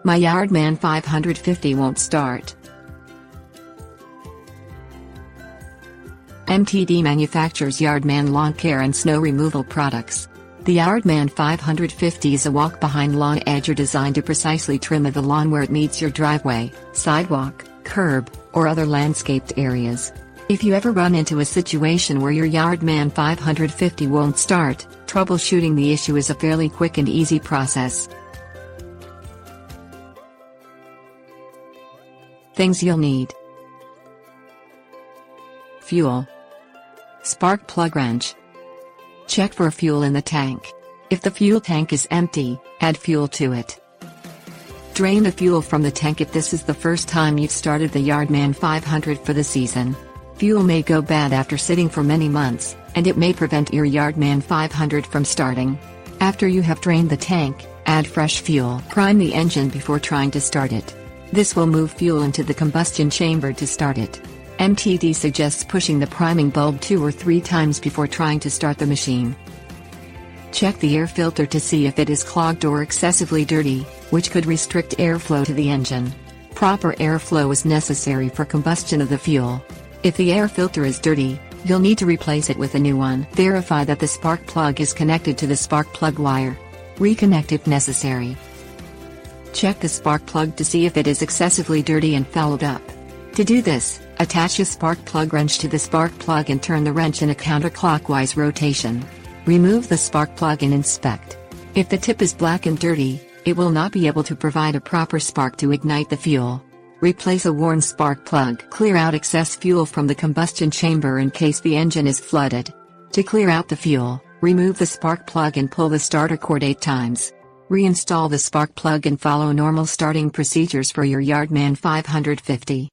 My Yardman 550 won't start. MTD manufactures Yardman lawn care and snow removal products. The Yardman 550 is a walk-behind lawn edger designed to precisely trim the lawn where it meets your driveway, sidewalk, curb, or other landscaped areas. If you ever run into a situation where your Yardman 550 won't start, troubleshooting the issue is a fairly quick and easy process. Things you'll need: fuel, spark plug wrench. Check for fuel in the tank. If the fuel tank is empty, add fuel to it. Drain the fuel from the tank if this is the first time you've started the Yardman 500 for the season. Fuel may go bad after sitting for many months, and it may prevent your Yardman 500 from starting. After you have drained the tank, add fresh fuel. Prime the engine before trying to start it. This will move fuel into the combustion chamber to start it. MTD suggests pushing the priming bulb 2 or 3 times before trying to start the machine. Check the air filter to see if it is clogged or excessively dirty, which could restrict airflow to the engine. Proper airflow is necessary for combustion of the fuel. If the air filter is dirty, you'll need to replace it with a new one. Verify that the spark plug is connected to the spark plug wire. Reconnect if necessary. Check the spark plug to see if it is excessively dirty and fouled up. To do this, attach a spark plug wrench to the spark plug and turn the wrench in a counterclockwise rotation. Remove the spark plug and inspect. If the tip is black and dirty, it will not be able to provide a proper spark to ignite the fuel. Replace a worn spark plug. Clear out excess fuel from the combustion chamber in case the engine is flooded. To clear out the fuel, remove the spark plug and pull the starter cord 8 times. Reinstall the spark plug and follow normal starting procedures for your Yardman 550.